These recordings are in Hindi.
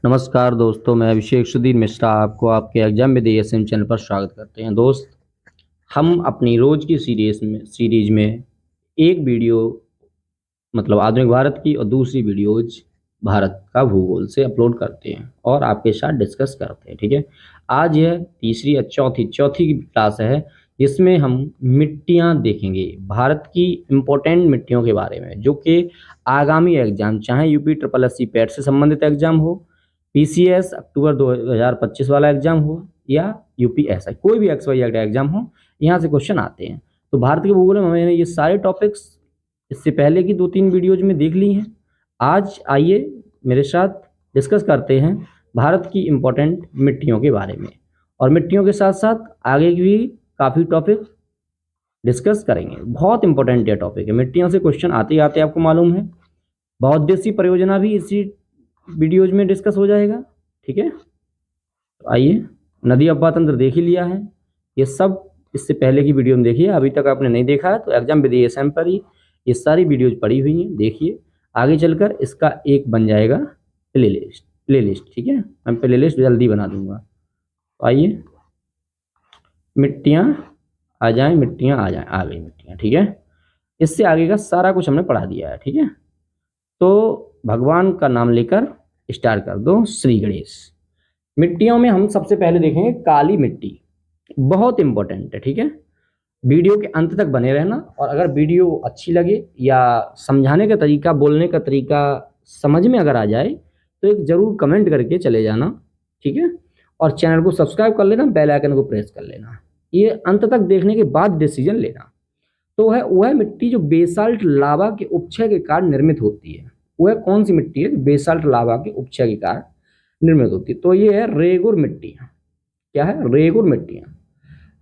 नमस्कार दोस्तों, मैं अभिषेक सुधीर मिश्रा आपको आपके एग्जाम विद एएसएम चैनल पर स्वागत करते हैं। दोस्त, हम अपनी रोज की सीरीज में एक वीडियो मतलब आधुनिक भारत की और दूसरी वीडियोज भारत का भूगोल से अपलोड करते हैं और आपके साथ डिस्कस करते हैं। ठीक है, आज यह तीसरी या चौथी की क्लास है जिसमें हम मिट्टियां देखेंगे, भारत की इम्पोर्टेंट मिट्टियों के बारे में, जो कि आगामी एग्जाम, चाहे UP triple S C PET से संबंधित एग्जाम हो, पीसीएस अक्टूबर 2025 वाला एग्जाम हो, या यूपीएसआई, कोई भी एक्स वाई एग्जाम हो, यहाँ से क्वेश्चन आते हैं। तो भारत के भूगोल में मैंने ये सारे टॉपिक्स इससे पहले की 2-3 वीडियोज में देख ली हैं। आज आइए मेरे साथ डिस्कस करते हैं भारत की इम्पोर्टेंट मिट्टियों के बारे में, और मिट्टियों के साथ साथ आगे की भी काफ़ी टॉपिक डिस्कस करेंगे। बहुत इंपॉर्टेंट ये टॉपिक है, मिट्टियों से क्वेश्चन आते ही आते आपको मालूम है। बहुउद्देशीय परियोजना भी इसी वीडियोज में डिस्कस हो जाएगा। ठीक है, तो आइए, नदी अफवाह तंत्र देख ही लिया है, ये सब इससे पहले की वीडियो में देखिए। अभी तक आपने नहीं देखा है तो एग्जाम विद एएसएम पर ही ये सारी वीडियोज पड़ी हुई हैं, देखिए। आगे चलकर इसका एक बन जाएगा प्लेलिस्ट। ठीक है, मैं प्लेलिस्ट जल्दी बना दूंगा। तो आइए, मिट्टियाँ आ जाएं, मिट्टियाँ आ जाएं, आ गई मिट्टियाँ। ठीक है, इससे आगे का सारा कुछ हमने पढ़ा दिया है। ठीक है, तो भगवान का नाम लेकर स्टार्ट कर दो। श्री गणेश। मिट्टियों में हम सबसे पहले देखेंगे काली मिट्टी, बहुत इंपॉर्टेंट है। ठीक है, वीडियो के अंत तक बने रहना, और अगर वीडियो अच्छी लगे या समझाने का तरीका, बोलने का तरीका समझ में अगर आ जाए तो एक ज़रूर कमेंट करके चले जाना। ठीक है, और चैनल को सब्सक्राइब कर लेना, बेल आइकन को प्रेस कर लेना। ये अंत तक देखने के बाद डिसीजन लेना। तो वह मिट्टी जो बेसाल्ट लावा के उपक्षय के कारण निर्मित होती है। वह कौन सी मिट्टी है जो बेसाल्ट लावा के उपक्षय के कारण निर्मित होती है? तो ये है रेगुर मिट्टियाँ। क्या है? रेगुर मिट्टियाँ।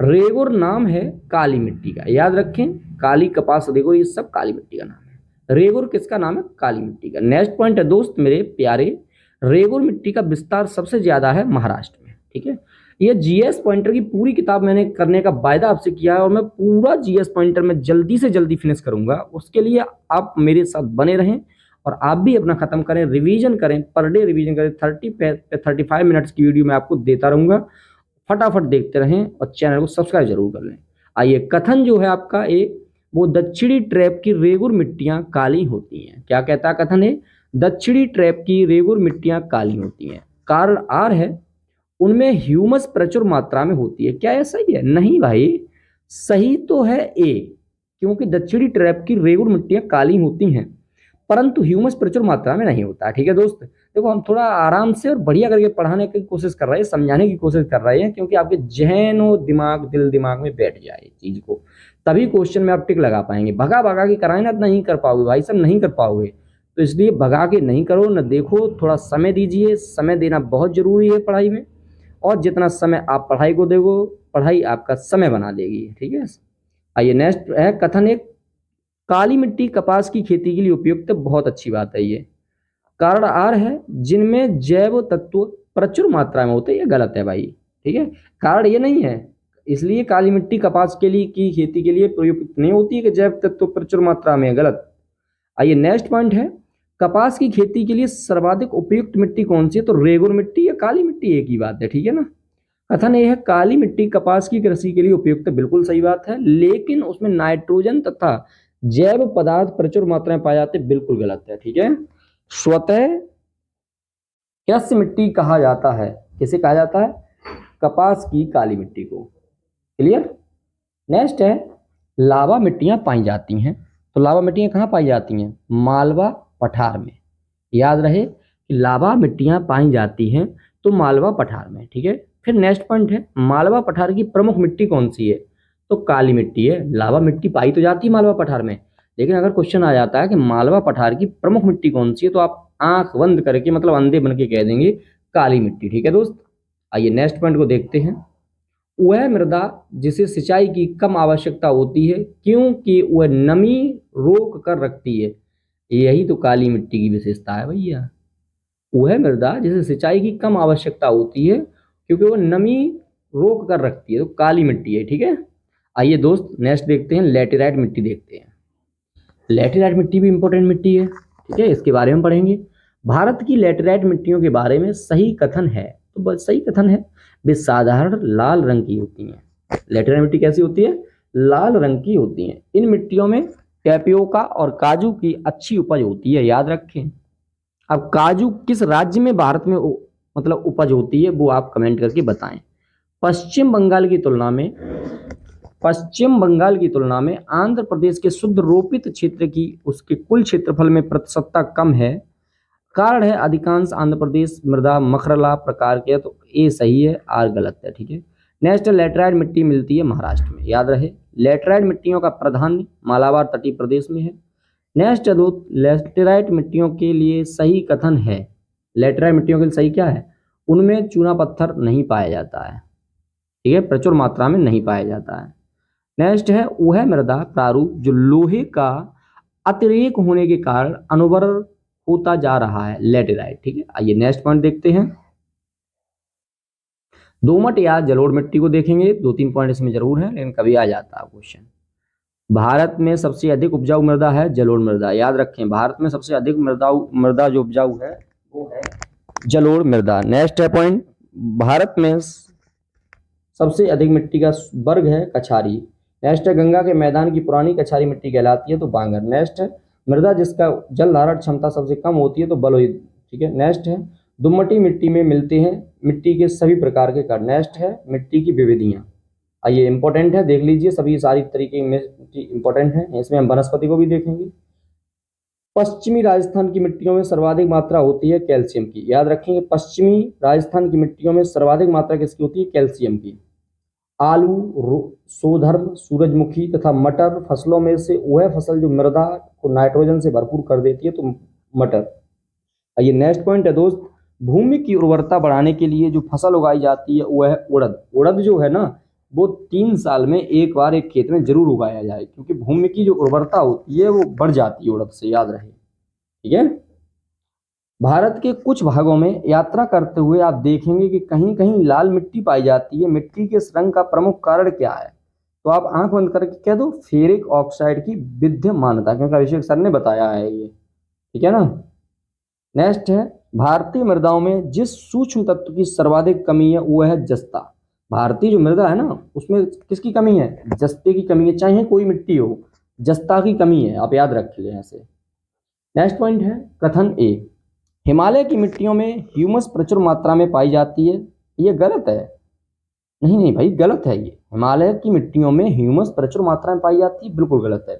रेगुर नाम है काली मिट्टी का, याद रखें। काली, कपास, रेगुर, ये सब काली मिट्टी का नाम है। रेगुर किसका नाम है? काली मिट्टी का। नेक्स्ट पॉइंट है दोस्त मेरे प्यारे, रेगुर मिट्टी का विस्तार सबसे ज्यादा है महाराष्ट्र में। ठीक है, ये जीएस पॉइंटर की पूरी किताब मैंने करने का वायदा आपसे किया है, और मैं पूरा जीएस पॉइंटर में जल्दी से जल्दी फिनिश करूंगा। उसके लिए आप मेरे साथ बने रहें, और आप भी अपना खत्म करें, रिवीजन करें, पर डे रिवीजन करें। 35 मिनट्स की वीडियो मैं आपको देता रहूंगा, फटाफट देखते रहें और चैनल को सब्सक्राइब जरूर कर लें। आइए, कथन जो है आपका एक, वो दक्षिणी ट्रैप की रेगुर मिट्टियां काली होती हैं। क्या कहता है कथन है? दक्षिणी ट्रैप की रेगुर मिट्टियां काली होती हैं। कारण आर है, उनमें ह्यूमस प्रचुर मात्रा में होती है। क्या ऐसा ही है? नहीं भाई, सही तो है ए, क्योंकि दक्षिणी ट्रैप की रेगुर मिट्टियां काली होती हैं, परंतु ह्यूमस प्रचुर मात्रा में नहीं होता है। ठीक है दोस्त, देखो हम थोड़ा आराम से और बढ़िया करके पढ़ाने की कोशिश कर रहे हैं, समझाने की कोशिश कर रहे हैं, क्योंकि आपके जहन और दिमाग, दिल दिमाग में बैठ जाए चीज को, तभी क्वेश्चन में आप टिक लगा पाएंगे। भगा भगा के कराए ना, नहीं कर पाओगे भाई, सब नहीं कर पाओगे। तो इसलिए भगा के नहीं करो, न देखो, थोड़ा समय दीजिए। समय देना बहुत जरूरी है पढ़ाई में, और जितना समय आप पढ़ाई को दोगे, पढ़ाई आपका समय बना देगी। ठीक है, आइए नेक्स्ट है कथन एक, काली मिट्टी कपास की खेती के लिए उपयुक्त। बहुत अच्छी बात है ये। कारण आर है, जिनमें जैव तत्व प्रचुर मात्रा में होते हैं। ये गलत है भाई। ठीक है, कारण ये नहीं है, इसलिए काली मिट्टी कपास के लिए की खेती के लिए प्रयुक्त नहीं होती है कि जैव तत्व प्रचुर मात्रा में है। गलत। आइए नेक्स्ट पॉइंट है, कपास की खेती के लिए सर्वाधिक उपयुक्त मिट्टी कौन सी है? तो रेगुर मिट्टी या काली मिट्टी, एक ही बात है। ठीक है ना। कथन ये है, काली मिट्टी कपास की कृषि के लिए उपयुक्त। बिल्कुल सही बात है, लेकिन उसमें नाइट्रोजन तथा जैव पदार्थ प्रचुर मात्रा में पाए जाते। बिल्कुल गलत है। ठीक है, स्वतः कृषि मिट्टी कहा जाता है। किसे कहा जाता है? कपास की काली मिट्टी को। क्लियर। नेक्स्ट है, लावा मिट्टियां पाई जाती हैं। तो लावा मिट्टियां कहाँ पाई जाती हैं? मालवा पठार में। याद रहे कि लावा मिट्टियां पाई जाती हैं तो मालवा पठार में। ठीक है, फिर नेक्स्ट पॉइंट है, मालवा पठार की प्रमुख मिट्टी कौन सी है? तो काली मिट्टी है। लावा मिट्टी पाई तो जाती है मालवा पठार में, लेकिन अगर क्वेश्चन आ जाता है कि मालवा पठार की प्रमुख मिट्टी कौन सी है, तो आप आंख बंद करके, मतलब अंधे बन के कह देंगे काली मिट्टी। ठीक है दोस्त, आइए नेक्स्ट पॉइंट को देखते हैं। वह मृदा जिसे सिंचाई की कम आवश्यकता होती है, क्योंकि वह नमी रोक कर रखती है। यही तो काली मिट्टी की विशेषता है भैया। वह मृदा जिसे सिंचाई की कम आवश्यकता होती है, क्योंकि वह नमी रोक कर रखती है, तो काली मिट्टी है। ठीक है, आइए दोस्त नेक्स्ट देखते हैं, लैटेराइट मिट्टी देखते हैं। लैटेराइट मिट्टी भी इंपॉर्टेंट मिट्टी है। ठीक है, इसके बारे में पढ़ेंगे। भारत की लेटेराइट मिट्टियों के बारे में सही कथन है, तो बस सही कथन है, वे साधारण लाल रंग की होती हैं। लेटेराइट मिट्टी कैसी होती है? लाल रंग की होती हैं। इन मिट्टियों में टेपियोका और काजू की अच्छी उपज होती है, याद रखें। अब काजू किस राज्य में भारत में मतलब उपज होती है, वो आप कमेंट करके बताएं। पश्चिम बंगाल की तुलना में आंध्र प्रदेश के शुद्ध रोपित क्षेत्र की उसके कुल क्षेत्रफल में प्रतिशतता कम है। कारण है अधिकांश आंध्र प्रदेश मृदा मखरला प्रकार के है, तो ए सही है, आर गलत है। ठीक है। नेक्स्ट, लेटराइट मिट्टी मिलती है महाराष्ट्र में, याद रहे। लेटराइट मिट्टियों का प्राधान्य मालाबार तटीय प्रदेश में है। नेक्स्ट है दोस्त, लेटराइट मिट्टियों के लिए सही कथन है। लेटराइट मिट्टियों के लिए सही क्या है? उनमें चूना पत्थर नहीं पाया जाता है, ठीक है, प्रचुर मात्रा में नहीं पाया जाता है। नेक्स्ट है वह मृदा प्रारूप जो लोहे का अतिरेक होने के कारण अनुवर होता जा रहा है, लेटेराइट। ठीक है, आइए नेक्स्ट पॉइंट देखते हैं। दोमट या जलोढ़ मिट्टी को देखेंगे, 2-3 पॉइंट इसमें जरूर है, लेकिन कभी आ जाता है क्वेश्चन। भारत में सबसे अधिक उपजाऊ मृदा है जलोढ़ मृदा, याद रखें। भारत में सबसे अधिक मृदा जो उपजाऊ है वो है जलोढ़ मृदा। नेक्स्ट है पॉइंट, भारत में सबसे अधिक मिट्टी का वर्ग है कछारी। नेक्स्ट है गंगा के मैदान की पुरानी कछारी मिट्टी कहलाती है, तो बांगर। नेक्स्ट है मृदा जिसका जल धारण क्षमता सबसे कम होती है, तो बलुई। ठीक है। नेक्स्ट है दुमटी मिट्टी में मिलते हैं मिट्टी के सभी प्रकार के कण। नेक्स्ट है मिट्टी की विविधियां। आइए इंपॉर्टेंट है, देख लीजिए, सभी सारी तरीके में इंपॉर्टेंट है। इसमें हम वनस्पति को भी देखेंगे। पश्चिमी राजस्थान की मिट्टियों में सर्वाधिक मात्रा होती है कैल्शियम की, याद रखेंगे। पश्चिमी राजस्थान की मिट्टियों में सर्वाधिक मात्रा किसकी होती है? कैल्शियम की। आलू, सोधर्म, सूरजमुखी तथा मटर फसलों में से वह फसल जो मृदा को नाइट्रोजन से भरपूर कर देती है, तो मटर। आइए नेक्स्ट पॉइंट है दोस्त, भूमि की उर्वरता बढ़ाने के लिए जो फसल उगाई जाती है वह है उड़द। उड़द जो है ना, वो 3 साल में एक बार एक खेत में जरूर उगाया जाए, क्योंकि भूमि की जो उर्वरता होती है वो बढ़ जाती है उड़द से, याद रहे। ठीक है। भारत के कुछ भागों में यात्रा करते हुए आप देखेंगे कि कहीं कहीं लाल मिट्टी पाई जाती है। मिट्टी के इस रंग का प्रमुख कारण क्या है? तो आप आंख बंद करके कह दो, फेरिक ऑक्साइड की विद्यमानता, क्योंकि अभिषेक सर ने बताया है ये। ठीक है ना। नेक्स्ट है भारतीय मृदाओं में जिस सूक्ष्म तत्व की सर्वाधिक कमी है वह है जस्ता। भारतीय जो मृदा है ना, उसमें किसकी कमी है? जस्ते की कमी है, चाहे कोई मिट्टी हो, जस्ता की कमी है, आप याद रख लें ऐसे। नेक्स्ट पॉइंट है कथन ए, हिमालय की मिट्टियों में ह्यूमस प्रचुर मात्रा में पाई जाती है। ये गलत है। नहीं नहीं भाई, गलत है ये। हिमालय की मिट्टियों में ह्यूमस प्रचुर मात्रा में पाई जाती है, बिल्कुल गलत है,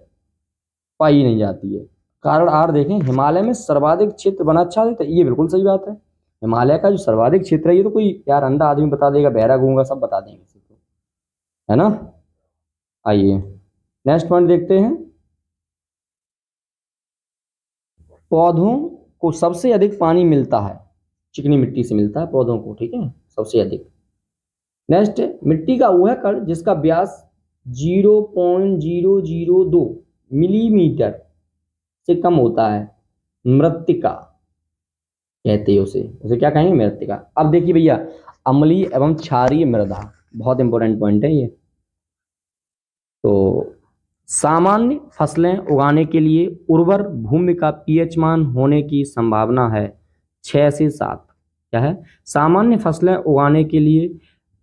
पाई नहीं जाती है। कारण आर देखें, हिमालय में सर्वाधिक क्षेत्र वनाच्छादित है, ये बिल्कुल सही बात है। हिमालय का जो सर्वाधिक क्षेत्र है, ये तो कोई यार अंधा आदमी बता देगा, बहरा गूंगा सब बता देंगे, है ना। आइए नेक्स्ट पॉइंट देखते हैं। पौधों को सबसे अधिक पानी मिलता है, चिकनी मिट्टी से मिलता है पौधों को, ठीक है, सबसे अधिक। नेक्स्ट, मिट्टी का वह कण जिसका व्यास 0.002 मिलीमीटर से कम होता है, मृत्तिका कहते हैं उसे। उसे क्या कहेंगे? मृत्तिका। अब देखिए भैया, अम्लीय एवं क्षारीय मृदा, बहुत इंपॉर्टेंट पॉइंट है ये। तो सामान्य फसलें उगाने के लिए उर्वर भूमि का पीएच मान होने की संभावना है 6 से 7। क्या है? सामान्य फसलें उगाने के लिए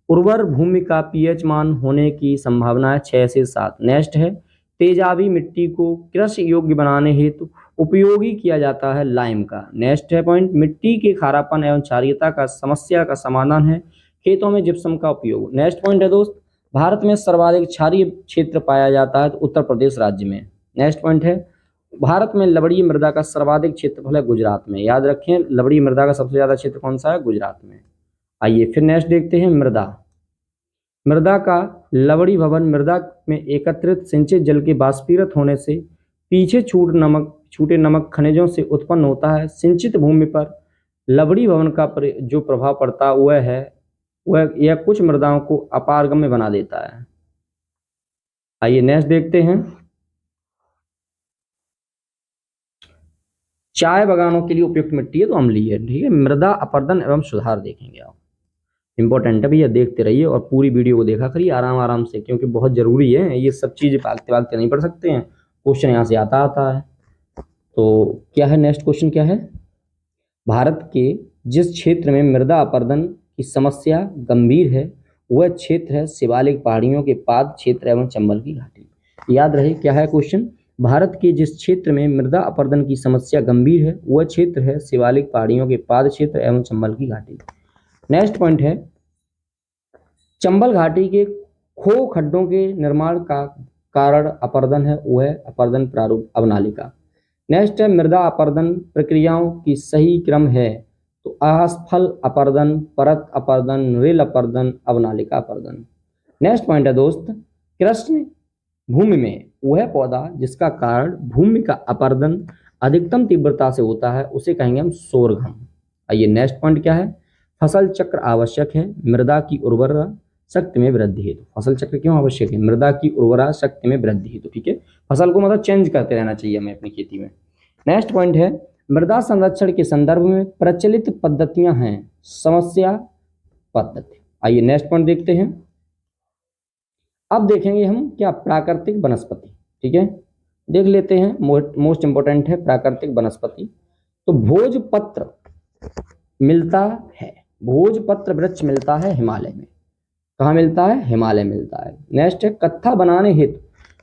उर्वर भूमि का पीएच मान होने की संभावना है 6 से 7। नेक्स्ट है तेजाबी मिट्टी को कृषि योग्य बनाने हेतु उपयोगी किया जाता है लाइम का। नेक्स्ट है पॉइंट, मिट्टी के खारापन एवं क्षारीयता का समस्या का समाधान है खेतों में जिप्सम का उपयोग। नेक्स्ट पॉइंट है दोस्त, भारत में सर्वाधिक क्षारीय क्षेत्र पाया जाता है तो उत्तर प्रदेश राज्य में। नेक्स्ट पॉइंट है, भारत में लवणीय मृदा का सर्वाधिक क्षेत्रफल है गुजरात में। याद रखें, लवणीय मृदा का सबसे ज्यादा क्षेत्र कौन सा है? गुजरात में। आइए फिर नेक्स्ट देखते हैं, मृदा का लवणी भवन मृदा में एकत्रित सिंचित जल के बाष्पीकृत होने से पीछे छूटे नमक खनिजों से उत्पन्न होता है। सिंचित भूमि पर लवणी भवन का जो प्रभाव पड़ता है वह यह कुछ मृदाओं को अपारगम्य बना देता है। आइए नेक्स्ट देखते हैं, चाय बागानों के लिए उपयुक्त मिट्टी है तो अम्लीय है। ठीक है, मृदा अपर्दन एवं सुधार देखेंगे आप, इंपॉर्टेंट है भैया, देखते रहिए और पूरी वीडियो को देखा करिए आराम आराम से, क्योंकि बहुत जरूरी है ये सब चीजें, भागते भागते नहीं पढ़ सकते हैं, क्वेश्चन यहाँ से आता है। तो क्या है नेक्स्ट क्वेश्चन, क्या है? भारत के जिस क्षेत्र में मृदा अपरदन की समस्या गंभीर है वह क्षेत्र है शिवालिक पहाड़ियों के पाद क्षेत्र एवं चंबल की घाटी। याद रहे क्या है क्वेश्चन, भारत के जिस क्षेत्र में मृदा अपरदन की समस्या गंभीर है वह क्षेत्र है शिवालिक पहाड़ियों के पाद क्षेत्र एवं चंबल की घाटी। नेक्स्ट पॉइंट है चंबल घाटी के खो खड्डों के निर्माण का कारण अपरदन है, वो है अपरदन प्रारूप अवनालिका। नेक्स्ट है मृदा अपरदन प्रक्रियाओं की सही क्रम है तो असफल अपरदन, परत अपरदन, रेल अपरदन, अवनालिका अपरदन। नेक्स्ट पॉइंट है दोस्त कृष्ण भूमि में वह पौधा जिसका कारण भूमि का अपरदन अधिकतम तीव्रता से होता है उसे कहेंगे हम सोरघम। आइए नेक्स्ट पॉइंट क्या है, फसल चक्र आवश्यक है मृदा की उर्वरा शक्ति में वृद्धि हेतु। फसल चक्र क्यों आवश्यक है, मृदा की उर्वरा शक्ति में वृद्धि हेतु। ठीक है, फसल को मतलब चेंज करते रहना चाहिए हमें अपनी खेती में। नेक्स्ट पॉइंट है मृदा संरक्षण के संदर्भ में प्रचलित पद्धतियां हैं समस्या पद्धति। आइए नेक्स्ट पॉइंट देखते हैं। अब देखेंगे हम क्या प्राकृतिक वनस्पति। ठीक है, देख लेते हैं मोस्ट इंपोर्टेंट है प्राकृतिक वनस्पति। तो भोजपत्र मिलता है, भोजपत्र वृक्ष मिलता है हिमालय में। कहाँ मिलता है, हिमालय मिलता है। नेक्स्ट है कत्था बनाने हेतु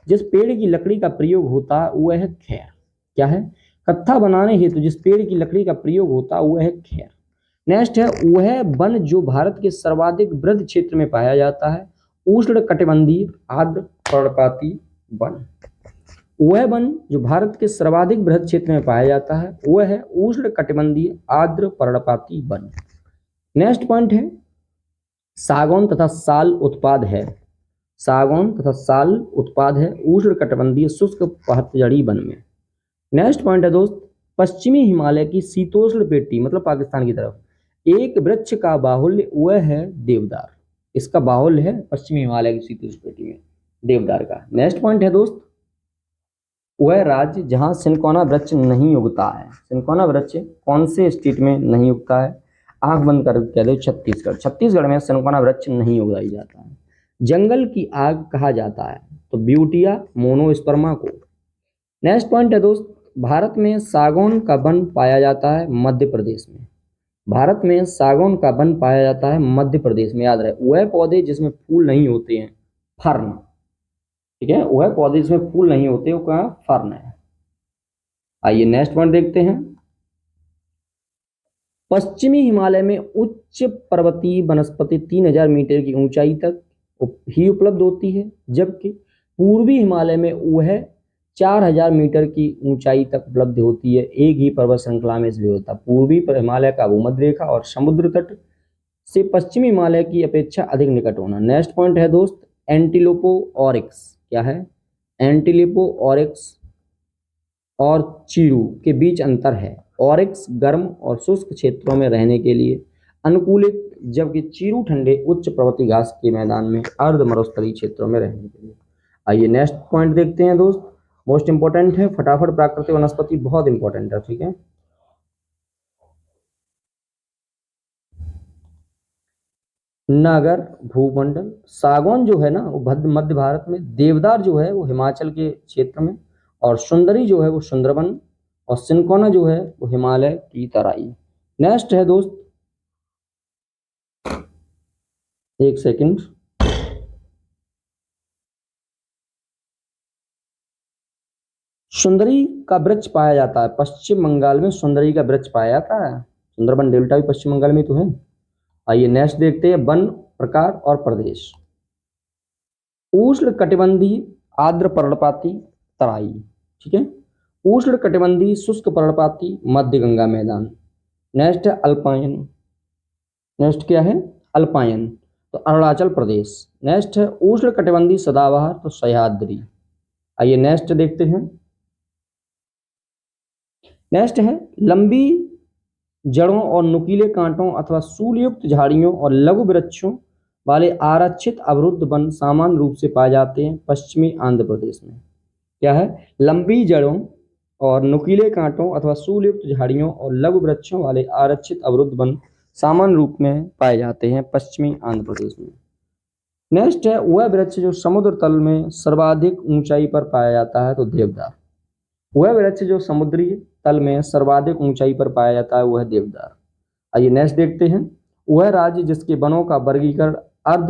जिस पेड़ की लकड़ी का प्रयोग होता है वह है खैर। क्या है, कत्था बनाने हेतु जिस पेड़ की लकड़ी का प्रयोग होता है वह है खैर। नेक्स्ट है वह वन जो भारत के सर्वाधिक वृहद क्षेत्र में पाया जाता है उष्ण कटिबंधीय आर्द्र पर्णपाती वन। वह वन जो भारत के सर्वाधिक बृहद क्षेत्र में पाया जाता है वह है उष्ण कटिबंधीय आर्द्र पर्णपाती वन। नेक्स्ट पॉइंट है सागौन तथा साल उत्पाद है, सागौन तथा साल उत्पाद है उष्ण कटिबंधीय शुष्क पतझड़ी वन में। नेक्स्ट पॉइंट है दोस्त पश्चिमी हिमालय की शीतोष्ण पेटी मतलब पाकिस्तान की तरफ एक वृक्ष का बाहुल्य वह है देवदार। इसका बाहुल्य है पश्चिमी हिमालय की शीतोष्ण पेटी में देवदार का। नेक्स्ट पॉइंट है दोस्त वह राज्य जहां सिनकोना वृक्ष नहीं उगता है। सिनकोना वृक्ष कौन से स्टेट में नहीं उगता है, आंख बंद कर कह दो छत्तीसगढ़। छत्तीसगढ़ में सिनकोना वृक्ष नहीं उगाई जाता है। जंगल की आग कहा जाता है तो ब्यूटिया मोनोस्पर्मा को। नेक्स्ट पॉइंट है दोस्त भारत में सागौन का वन पाया जाता है मध्य प्रदेश में। भारत में सागौन का वन पाया जाता है मध्य प्रदेश में। याद रहे वह पौधे जिसमें फूल नहीं होते हैं फर्न। ठीक है, वह पौधे जिसमें फूल नहीं होते वो कहाँ फर्न है। आइए नेक्स्ट पॉइंट देखते हैं पश्चिमी हिमालय में उच्च पर्वतीय वनस्पति 3000 मीटर की ऊंचाई तक ही उपलब्ध होती है जबकि पूर्वी हिमालय में वह 4000 मीटर की ऊंचाई तक उपलब्ध होती है। एक ही पर्वत श्रृंखला में इसलिए होता है। पूर्वी हिमालय का भूमध्य रेखा और समुद्र तट से पश्चिमी हिमालय की अपेक्षा अधिक निकट होना। नेक्स्ट पॉइंट है दोस्त एंटीलोपो ऑरिक्स। क्या है, एंटीलोपो ऑरिक्स और चीरू के बीच अंतर है। ऑरिक्स गर्म और शुष्क क्षेत्रों में रहने के लिए अनुकूलित जबकि चीरू ठंडे उच्च पर्वतीय घास के मैदान में अर्ध मरुस्थलीय क्षेत्रों में रहने के लिए। आइए नेक्स्ट पॉइंट देखते हैं दोस्त मोस्ट इंपोर्टेंट है फटाफट प्राकृतिक वनस्पति बहुत इंपॉर्टेंट है। ठीक है, नगर भूमंडल सागौन जो है ना वो मध्य भारत में, देवदार जो है वो हिमाचल के क्षेत्र में और सुंदरी जो है वो सुंदरबन और सिनकोना जो है वो हिमालय की तराई। नेक्स्ट है दोस्त एक सेकंड सुंदरी का वृक्ष पाया जाता है पश्चिम बंगाल में। सुंदरी का वृक्ष पाया जाता है, सुंदरबन डेल्टा भी पश्चिम बंगाल में तो है। आइए नेक्स्ट देखते हैं वन प्रकार और प्रदेश। उष्ण कटिबंधीय आर्द्र पर्णपाती तराई। ठीक है, उष्ण कटिबंधीय शुष्क पर्णपाती मध्य गंगा मैदान। नेक्स्ट है अल्पायन। नेक्स्ट क्या है, अल्पायन तो अरुणाचल प्रदेश। नेक्स्ट है उष्ण कटिबंधीय सदाबहार तो सह्याद्री। आइए नेक्स्ट देखते हैं। नेक्स्ट है लंबी जड़ों और नुकीले कांटों अथवा सूलयुक्त झाड़ियों और लघु वृक्षों वाले आरक्षित अवरुद्ध वन सामान्य रूप से पाए जाते हैं पश्चिमी आंध्र प्रदेश में। क्या है, लंबी जड़ों और नुकीले कांटों अथवा सूलयुक्त झाड़ियों और लघु वृक्षों वाले आरक्षित अवरुद्ध वन सामान्य रूप में पाए जाते हैं पश्चिमी आंध्र प्रदेश में। नेक्स्ट है वह वृक्ष जो समुद्र तल में सर्वाधिक ऊंचाई पर पाया जाता है तो देवदार। वह वृक्ष जो समुद्री तल में सर्वाधिक ऊंचाई पर पाया जाता है वह है देवदार। आइए नेक्स्ट देखते हैं। वह राज्य जिसके वनों का वर्गीकरण अर्ध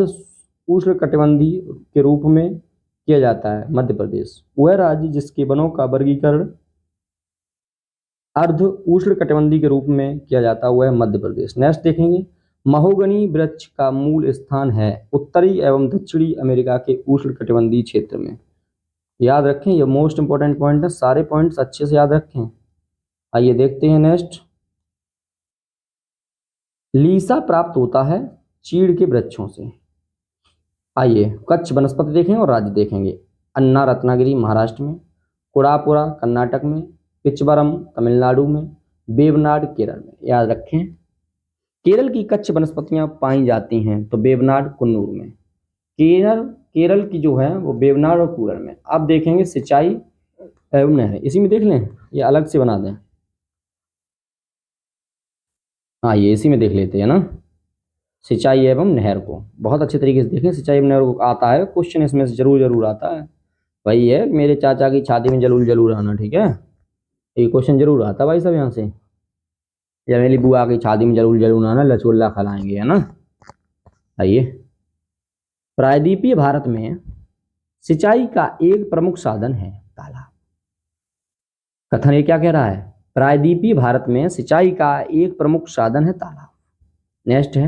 उष्णकटिबंधीय के रूप में किया जाता है मध्य प्रदेश। वह राज्य जिसके वनों का वर्गीकरण अर्ध उष्णकटिबंधीय के रूप में किया जाता है वह है मध्य प्रदेश। नेक्स्ट देखेंगे। महोगनी वृक्ष का मूल स्थान है उत्तरी एवं दक्षिणी अमेरिका के उष्णकटिबंधीय क्षेत्र में। याद रखें, ये मोस्ट इंपॉर्टेंट पॉइंट है, सारे पॉइंट्स अच्छे से याद रखें। आइए देखते हैं नेक्स्ट। लीसा प्राप्त होता है चीड़ के वृक्षों से। आइए कच्छ वनस्पति देखें और राज्य देखेंगे। अन्ना रत्नागिरी महाराष्ट्र में, कुड़ापुरा कर्नाटक में, पिचवरम तमिलनाडु में, वेवनाड केरल में। याद रखें, केरल की कच्छ वनस्पतियां पाई जाती हैं तो वेवनाड कुन्नूर में। केरल की जो है वो वेवनाड और कूरल में। अब देखेंगे सिंचाई एवं नहर, इसी में देख लें या अलग से बना दें। हाँ ये इसी में देख लेते हैं ना, सिंचाई एवं नहर को बहुत अच्छे तरीके से देखें। सिंचाई एवं नहर को आता है क्वेश्चन, इसमें से जरूर आता है। वही है मेरे चाचा की छाती में जरूर आना, ठीक है, ये क्वेश्चन जरूर आता है भाई साहब यहाँ से। या मेरी बुआ की छाती में जरूर आना, लचोल्ला खिलाएंगे, है ना। आइए, प्रायद्वीपीय भारत में सिंचाई का एक प्रमुख साधन है तालाब। कथन ये क्या कह रहा है? प्रायद्वीपीय भारत में सिंचाई का एक प्रमुख साधन है तालाब। नेक्स्ट है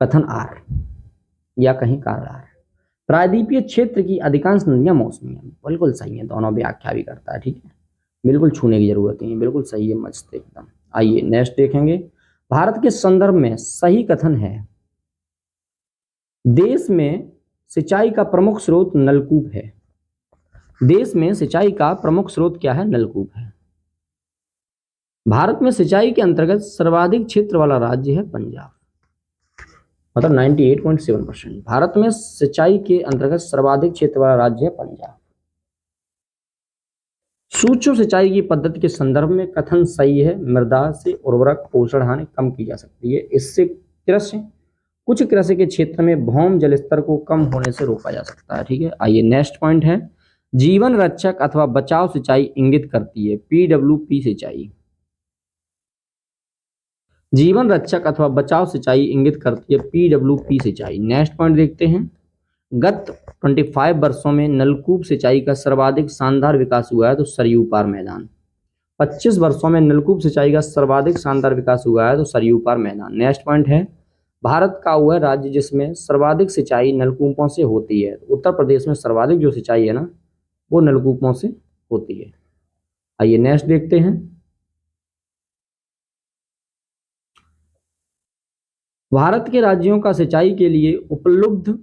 कथन आर या कहीं कारण आर। प्रायद्वीपीय क्षेत्र की अधिकांश नदियां मौसमी हैं। बिल्कुल सही है, दोनों व्याख्या भी करता है, ठीक है, बिल्कुल छूने की जरूरत नहीं है, बिल्कुल सही है, मस्त एकदम। आइए नेक्स्ट देखेंगे। भारत के संदर्भ में सही कथन है देश में सिंचाई का प्रमुख स्रोत नलकूप है। देश में सिंचाई का प्रमुख स्रोत क्या है? नलकूप है। भारत में सिंचाई के अंतर्गत सर्वाधिक क्षेत्र वाला राज्य है पंजाब, मतलब 98.7%। भारत में सिंचाई के अंतर्गत सर्वाधिक क्षेत्र वाला राज्य है पंजाब। सूक्ष्म सिंचाई की पद्धति के संदर्भ में कथन सही है। मृदा से उर्वरक पोषण हानि कम की जा सकती है। इससे कुछ कृषि के क्षेत्र में भौम जल स्तर को कम होने से रोका जा सकता है, ठीक है। आइए नेक्स्ट पॉइंट है जीवन रक्षक अथवा बचाव सिंचाई इंगित करती है पीडब्ल्यूपी सिंचाई। जीवन रक्षक अथवा बचाव सिंचाई इंगित करती है पीडब्ल्यूपी सिंचाई। नेक्स्ट पॉइंट देखते हैं। गत 25 वर्षों में नलकूप सिंचाई का सर्वाधिक शानदार विकास हुआ है तो सरयू पार मैदान। 25 वर्षों में नलकूप सिंचाई का सर्वाधिक शानदार विकास हुआ है तो सरयू पार मैदान। नेक्स्ट पॉइंट है भारत का वह राज्य जिसमें सर्वाधिक सिंचाई नलकूपों से होती है। उत्तर प्रदेश में सर्वाधिक जो सिंचाई है ना वो नलकूपों से होती है। आइए नेक्स्ट देखते हैं। भारत के राज्यों का सिंचाई के लिए उपलब्ध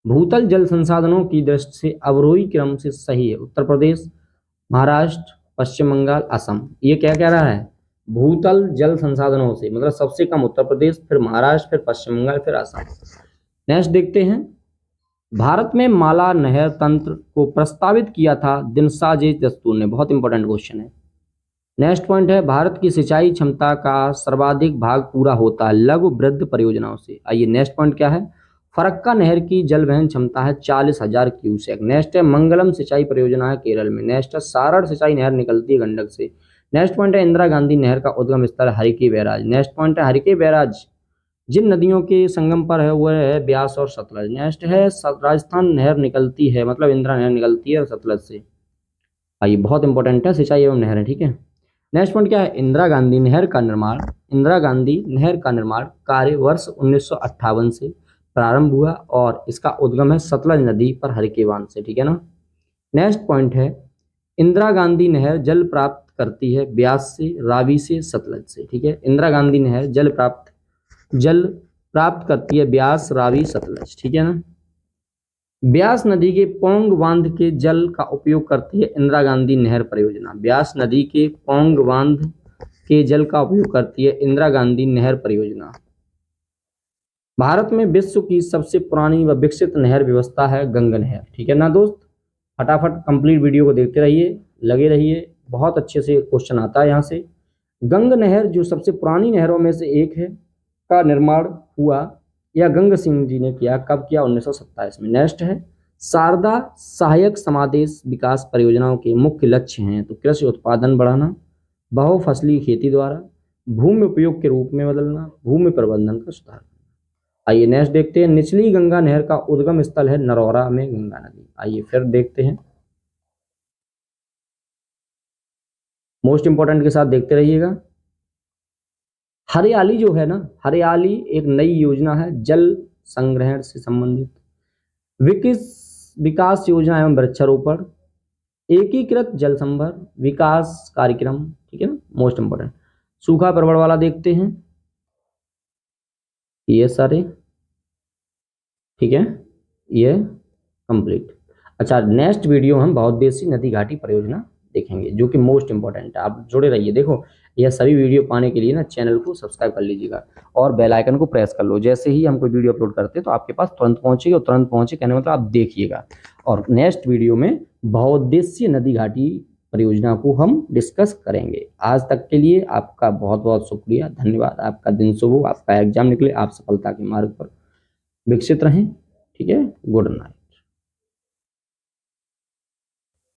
भूतल जल संसाधनों की दृष्टि से अवरोही क्रम से सही है उत्तर प्रदेश, महाराष्ट्र, पश्चिम बंगाल, असम। ये क्या कह रहा है? भूतल जल संसाधनों से, मतलब सबसे कम उत्तर प्रदेश, फिर महाराष्ट्र, फिर पश्चिम बंगाल, फिर असम। नेक्स्ट देखते हैं। भारत में माला नहर तंत्र को प्रस्तावित किया था दिनसाजे दस्तूर ने। बहुत इंपॉर्टेंट क्वेश्चन है। नेक्स्ट पॉइंट है भारत की सिंचाई क्षमता का सर्वाधिक भाग पूरा होता है लघु वृद्ध परियोजनाओं से। आइए नेक्स्ट पॉइंट क्या है? फरक्का नहर की जल वहन क्षमता है 40,000 क्यूसेक। नेक्स्ट है मंगलम सिंचाई परियोजना है केरल में। नेक्स्ट है सारण सिंचाई नहर निकलती है गंडक से। नेक्स्ट पॉइंट है इंदिरा गांधी नहर का उद्गम स्थल हरिके बैराज। नेक्स्ट पॉइंट है हरिके बैराज जिन नदियों के संगम पर है वह है ब्यास और सतलज। नेक्स्ट है राजस्थान नहर निकलती है, मतलब इंदिरा नहर निकलती है सतलज से। आइए बहुत इंपॉर्टेंट है सिंचाई एवं नहर है, ठीक है। नेक्स्ट पॉइंट क्या है? इंदिरा गांधी नहर का निर्माण कार्य वर्ष 1958 से प्रारंभ हुआ और इसका उद्गम है सतलज नदी पर हरिके बांध से, ठीक है ना। नेक्स्ट पॉइंट है इंदिरा गांधी नहर जल प्राप्त करती है ब्यास से, रावी से, सतलज से, ठीक है। इंदिरा गांधी नहर जल प्राप्त करती है ब्यास, रावी, सतलज, ठीक है ना। ब्यास नदी के पौंग बांध के जल का उपयोग करती है इंदिरा गांधी नहर परियोजना। ब्यास नदी के पौंग बांध के जल का उपयोग करती है इंदिरा गांधी नहर परियोजना। भारत में विश्व की सबसे पुरानी व विकसित नहर व्यवस्था है गंगा नहर, ठीक है ना दोस्त। फटाफट कंप्लीट वीडियो को देखते रहिए, लगे रहिए, बहुत अच्छे से क्वेश्चन आता है यहाँ से। गंगा नहर जो सबसे पुरानी नहरों में से एक है का निर्माण हुआ या गंगा सिंह जी ने किया, कब किया? 1927 में। नेक्स्ट है शारदा सहायक समादेश विकास परियोजनाओं के मुख्य लक्ष्य हैं तो कृषि उत्पादन बढ़ाना, बहुफसली खेती द्वारा, भूमि उपयोग के रूप में बदलना, भूमि प्रबंधन का सुधार। आइए नेक्स्ट देखते हैं, निचली गंगा नहर का उद्गम स्थल है नरौरा में गंगा नदी। आइए फिर देखते हैं, मोस्ट इंपॉर्टेंट के साथ देखते रहिएगा। हरियाली जो है ना, हरियाली एक नई योजना है जल संग्रहण से संबंधित। विकास योजना एवं वृक्षारोपण, एकीकृत जल संभर विकास कार्यक्रम, ठीक है ना, मोस्ट इंपॉर्टेंट। सूखा प्रबल वाला देखते हैं, ये सारे, ठीक है, ये कंप्लीट। अच्छा, नेक्स्ट वीडियो हम बहुउद्देशीय नदी घाटी परियोजना देखेंगे जो कि मोस्ट इंपॉर्टेंट है। आप जुड़े रहिए। देखो, यह सभी वीडियो पाने के लिए ना चैनल को सब्सक्राइब कर लीजिएगा और बेल आइकन को प्रेस कर लो। जैसे ही हम कोई वीडियो अपलोड करते हैं तो आपके पास तुरंत पहुंचेगी, और तुरंत पहुंचे कहने मतलब आप देखिएगा। और नेक्स्ट वीडियो में बहुउद्देशीय नदी घाटी परियोजना को हम डिस्कस करेंगे। आज तक के लिए आपका बहुत बहुत शुक्रिया, धन्यवाद। आपका दिन शुभ हो, आपका एग्जाम निकले, आप सफलता के मार्ग पर विकसित रहें। ठीक है, गुड नाइट।